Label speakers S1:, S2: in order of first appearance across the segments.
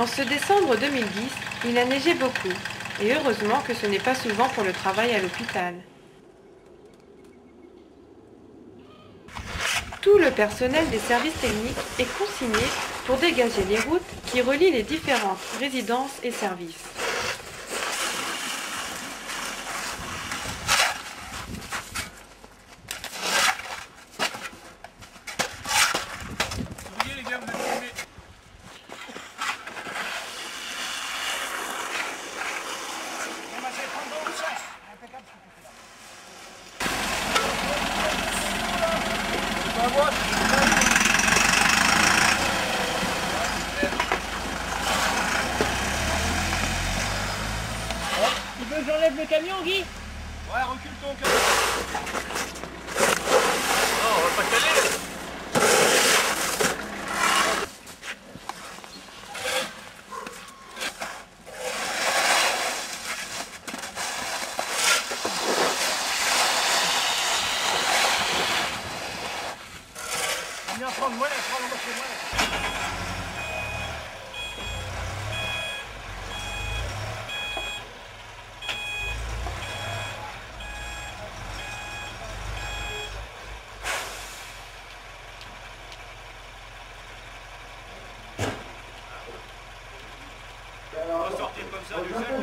S1: En ce décembre 2010, il a neigé beaucoup, et heureusement que ce n'est pas souvent pour le travail à l'hôpital. Tout le personnel des services techniques est consigné pour dégager les routes qui relient les différentes résidences et services.
S2: Tu veux que j'enlève le camion, Guy?
S3: Ouais, recule ton camion. Non, on va pas caler. Viens prendre moi, prends-le moi chez moi.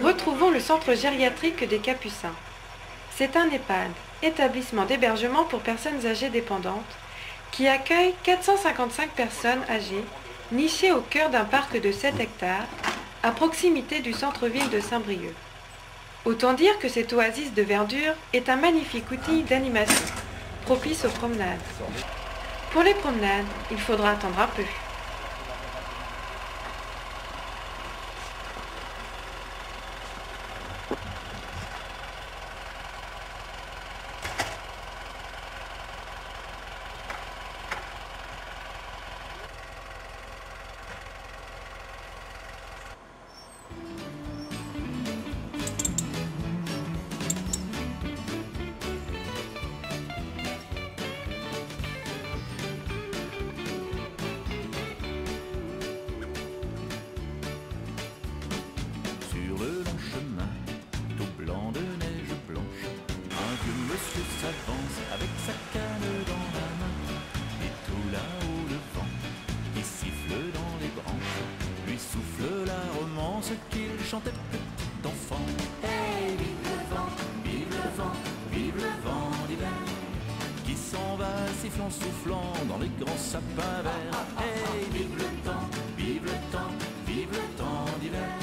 S1: Retrouvons le centre gériatrique des Capucins. C'est un EHPAD, établissement d'hébergement pour personnes âgées dépendantes, qui accueille 455 personnes âgées, nichées au cœur d'un parc de 7 hectares, à proximité du centre-ville de Saint-Brieuc. Autant dire que cette oasis de verdure est un magnifique outil d'animation, propice aux promenades. Pour les promenades, il faudra attendre un peu.
S4: S'avance avec sa canne dans la main. Et tout là-haut le vent qui siffle dans les branches lui souffle la romance qu'il chantait petit enfant. Hey, vive le vent, vive le vent, vive le vent d'hiver qui s'en va sifflant, soufflant dans les grands sapins verts. Hey, vive le temps, vive le temps, vive le temps d'hiver.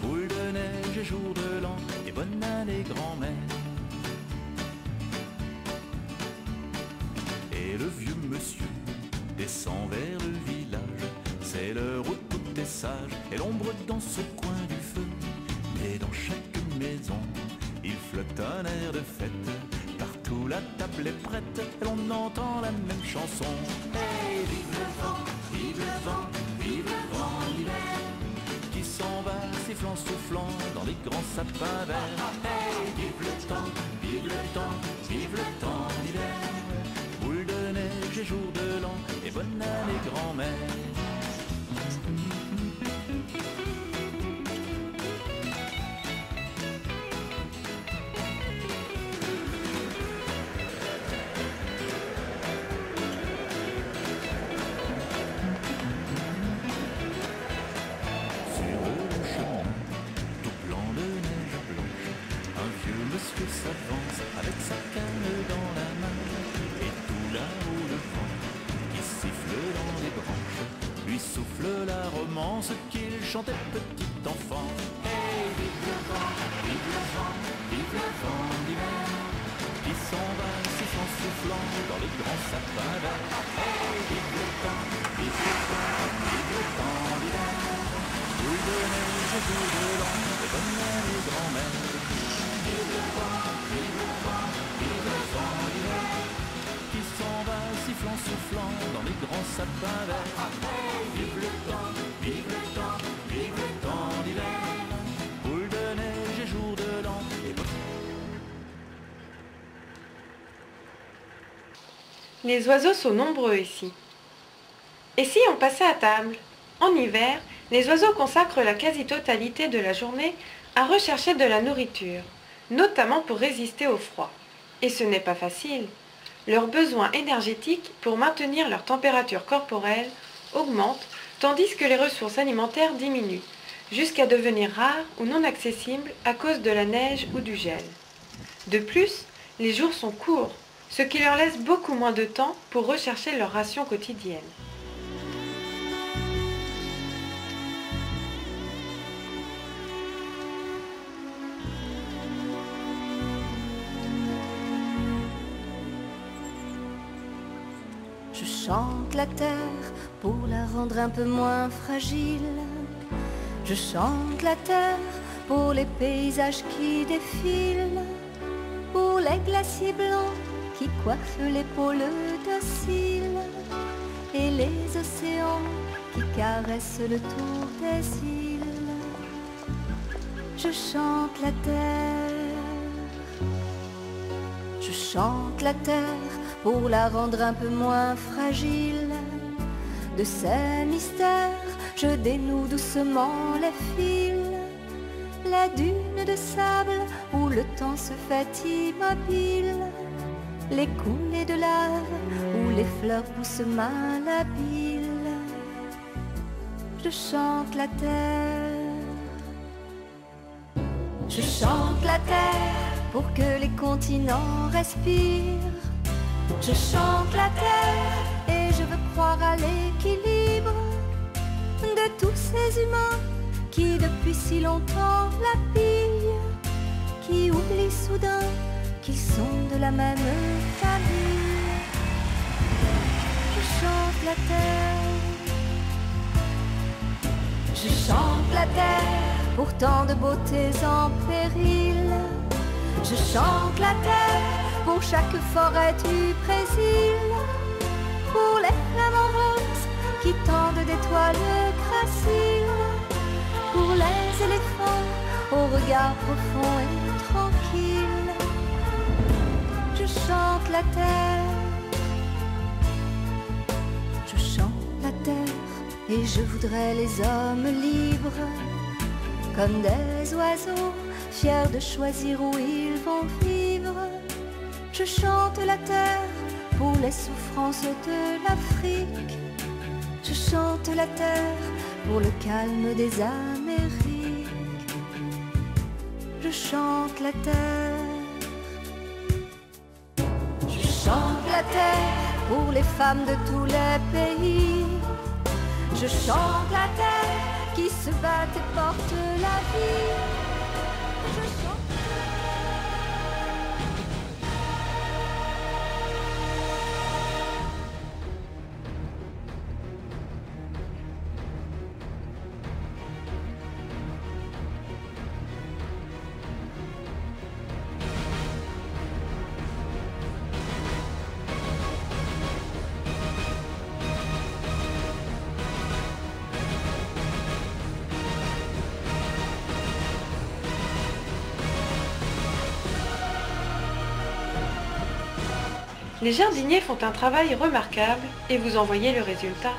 S4: Boule de neige et jour de l'an et bonne année grand-mère. Et le vieux monsieur descend vers le village. C'est l'heure où tout est sage et l'ombre dans ce coin du feu. Mais dans chaque maison, il flotte un air de fête. Partout la table est prête et l'on entend la même chanson. Hey, vive le vent, vive le vent, vive le vent d'hiver qui s'en va sifflant, soufflant dans les grands sapins verts. Hey, vive le temps, vive le temps, vive le temps d'hiver. Boule de neige et jour de l'an et bonne année grand-mère. Sur le chemin, tout blanc de neige blanche, un vieux monsieur s'avance avec sa canne dans la main. Là-haut le vent qui siffle dans les branches lui souffle la romance qu'il chantait petit enfant. Hey, vive le vent, vive le vent, vive le vent d'hiver qui s'en va sifflant, soufflant dans les grands sapins verts. Hey, vive le temps, vive le vent, vive le temps d'hiver. Boule de neige et jour de l'an et bonne année grand-mère. Vive le vent, vive le vent, vive le vent d'hiver qui s'en va sifflant, soufflant dans les grands sapins verts. Vive le temps, vive le temps, vive le temps d'hiver. Boule de neige et jour de l'an et
S1: Les oiseaux sont nombreux ici. Et si on passait à table? En hiver, Les oiseaux consacrent la quasi-totalité de la journée à rechercher de la nourriture, notamment pour résister au froid. Et ce n'est pas facile. Leurs besoins énergétiques pour maintenir leur température corporelle augmentent tandis que les ressources alimentaires diminuent, jusqu'à devenir rares ou non accessibles à cause de la neige ou du gel. De plus, les jours sont courts, ce qui leur laisse beaucoup moins de temps pour rechercher leur ration quotidienne.
S5: Je chante la terre pour la rendre un peu moins fragile. Je chante la terre pour les paysages qui défilent, pour les glaciers blancs qui coiffent l'épaule docile, et les océans qui caressent le tour des îles. Je chante la terre. Je chante la terre pour la rendre un peu moins fragile. De ces mystères, je dénoue doucement les fils. Les dunes de sable où le temps se fait immobile. Les coulées de lave où les fleurs poussent malhabiles. Je chante la terre. Je chante la terre pour que les continents respirent. Je chante la terre et je veux croire à l'équilibre de tous ces humains qui depuis si longtemps la pillent, qui oublient soudain qu'ils sont de la même famille. Je chante la terre. Je chante la terre pour tant de beautés en péril. Je chante la terre pour chaque forêt du Brésil, pour les flamants roses qui tendent d'étoiles graciles, pour les éléphants au regard profond et tranquille. Je chante la terre. Je chante la terre et je voudrais les hommes libres, comme des oiseaux fiers de choisir où ils vont vivre. Je chante la terre pour les souffrances de l'Afrique. Je chante la terre pour le calme des Amériques. Je chante la terre. Je chante la terre pour les femmes de tous les pays. Je chante la terre qui se bat et porte la vie. Je chante.
S1: Les jardiniers font un travail remarquable et vous en voyez le résultat.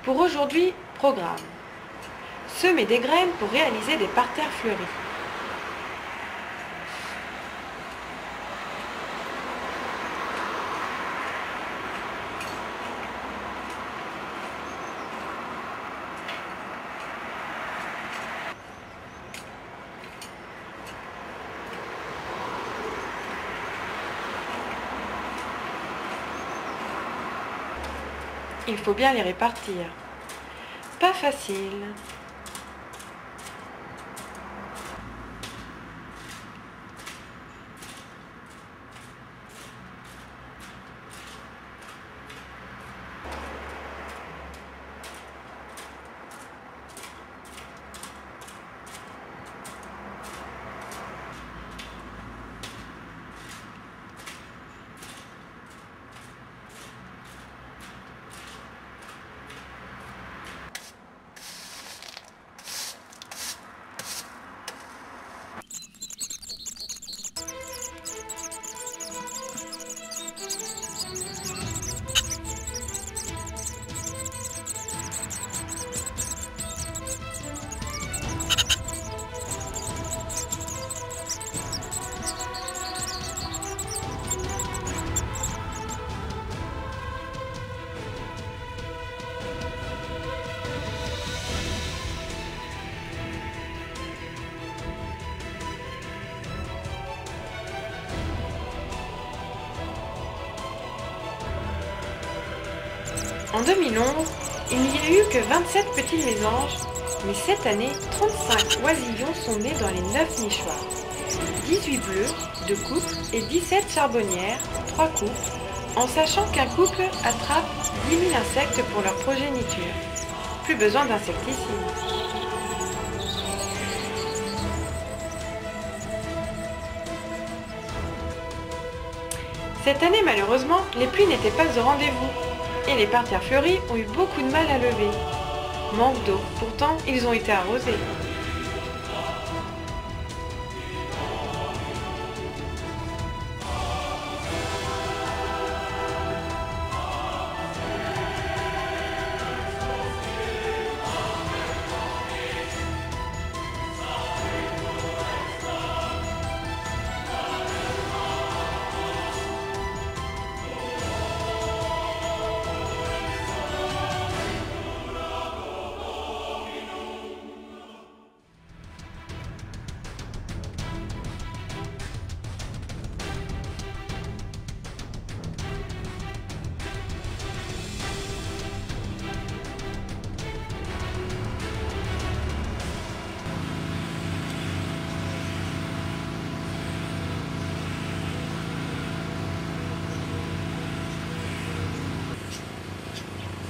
S1: Pour aujourd'hui, programme. Semer des graines pour réaliser des parterres fleuris. il faut bien les répartir. Pas facile. En 2011, il n'y a eu que 27 petits mésanges, mais cette année, 35 oisillons sont nés dans les 9 nichoirs. 18 bleus, 2 couples, et 17 charbonnières, 3 couples, en sachant qu'un couple attrape 10 000 insectes pour leur progéniture. Plus besoin d'insecticides. Cette année, malheureusement, les pluies n'étaient pas au rendez-vous. Et les parterres fleuris ont eu beaucoup de mal à lever. Manque d'eau, pourtant ils ont été arrosés.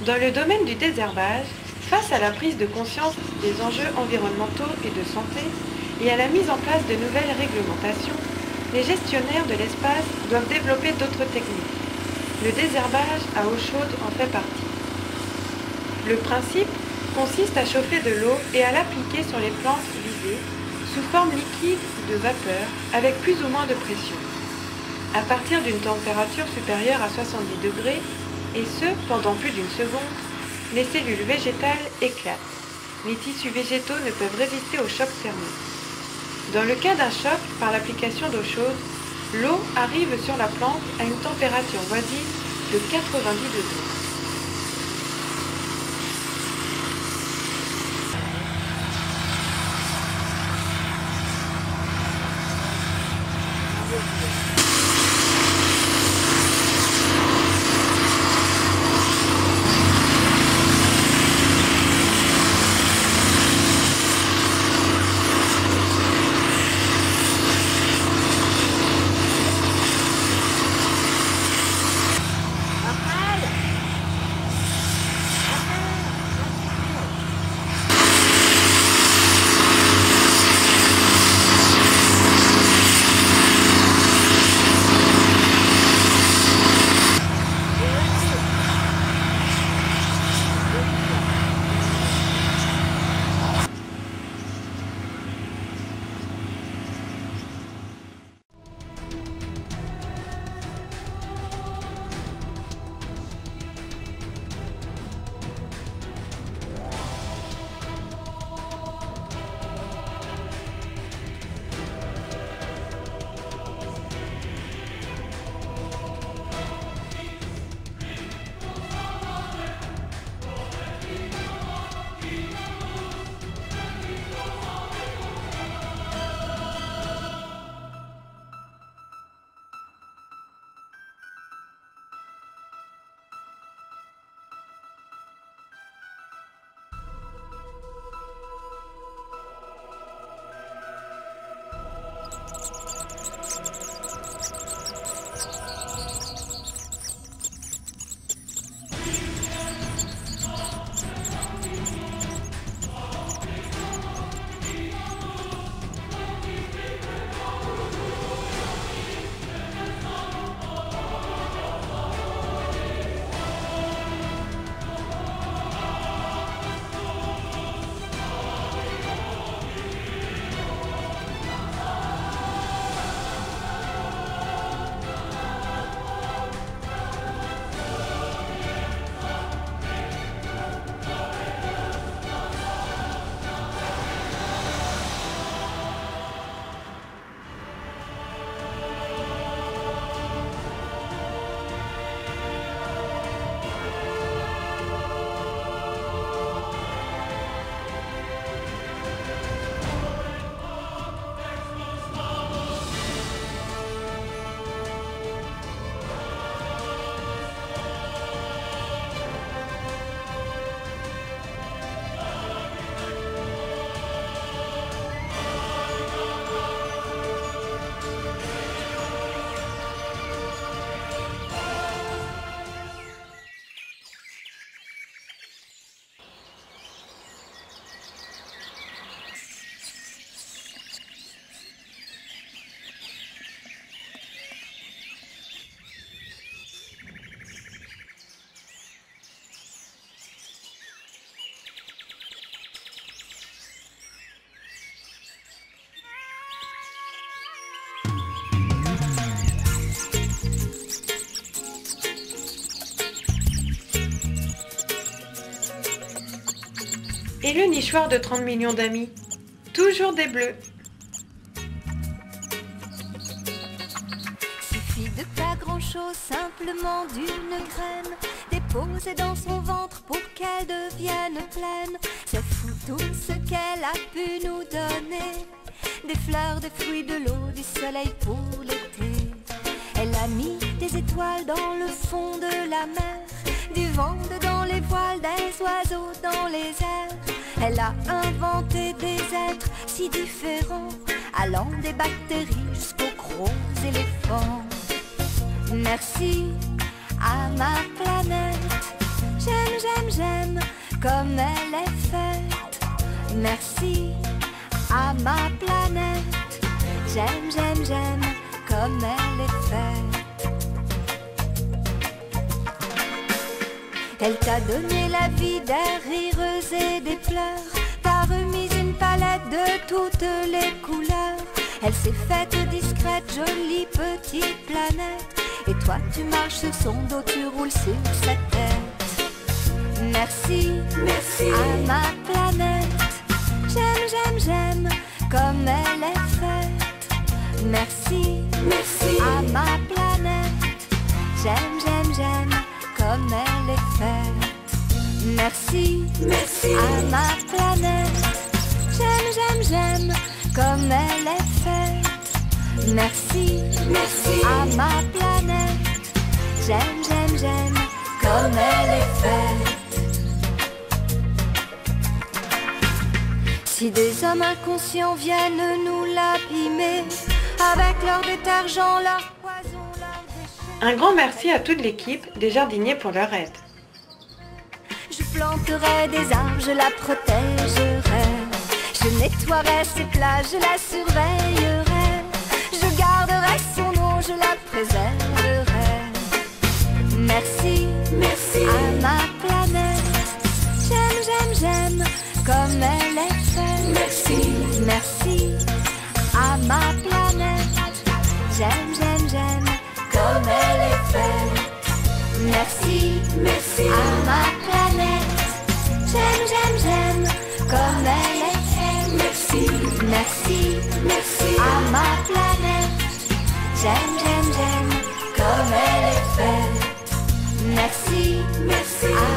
S1: Dans le domaine du désherbage, face à la prise de conscience des enjeux environnementaux et de santé et à la mise en place de nouvelles réglementations, les gestionnaires de l'espace doivent développer d'autres techniques. Le désherbage à eau chaude en fait partie. Le principe consiste à chauffer de l'eau et à l'appliquer sur les plantes visées sous forme liquide ou de vapeur avec plus ou moins de pression. À partir d'une température supérieure à 70 degrés, et ce, pendant plus d'une seconde, les cellules végétales éclatent. Les tissus végétaux ne peuvent résister au choc thermique. Dans le cas d'un choc par l'application d'eau chaude, l'eau arrive sur la plante à une température voisine de 90 degrés. Et le nichoir de 30 millions d'amis? Toujours des bleus.
S5: Suffit de pas grand-chose, simplement d'une graine déposée dans son ventre pour qu'elle devienne pleine. C'est fou tout ce qu'elle a pu nous donner. Des fleurs, des fruits, de l'eau, du soleil pour l'été. Elle a mis des étoiles dans le fond de la mer, du vent dans les voiles, des oiseaux dans les airs. Elle a inventé des êtres si différents, allant des bactéries jusqu'aux gros éléphants. Merci à ma planète, j'aime, j'aime, j'aime comme elle est faite. Merci à ma planète, j'aime, j'aime, j'aime comme elle est faite. Elle t'a donné la vie, des rires et des pleurs, t'a remis une palette de toutes les couleurs. Elle s'est faite discrète, jolie petite planète, et toi tu marches sur son dos, tu roules sur sa tête. Merci, merci à ma planète, j'aime, j'aime, j'aime comme elle est faite. Merci, merci à ma planète, j'aime, j'aime, j'aime comme elle est faite. Merci, merci à ma planète, j'aime, j'aime, j'aime comme elle est faite. Merci, merci à ma planète, j'aime, j'aime, j'aime comme elle est faite. Si des hommes inconscients viennent nous l'abîmer, avec leur détergent, leur poison, leur déchet.
S1: Un grand merci à toute l'équipe des jardiniers pour leur aide.
S5: Je planterai des arbres, je la protégerai. Je nettoierai ses plages, je la surveillerai. Je garderai son nom, je la préserverai. Merci, merci à ma planète. J'aime, j'aime, j'aime comme elle est faite. Merci, merci à ma planète. J'aime, j'aime, j'aime comme elle est faite. Merci, merci à ma planète. J'aime, j'aime, j'aime comme elle est faite. Merci, merci, merci à ma planète. J'aime, j'aime, j'aime comme elle est faite. Merci, merci à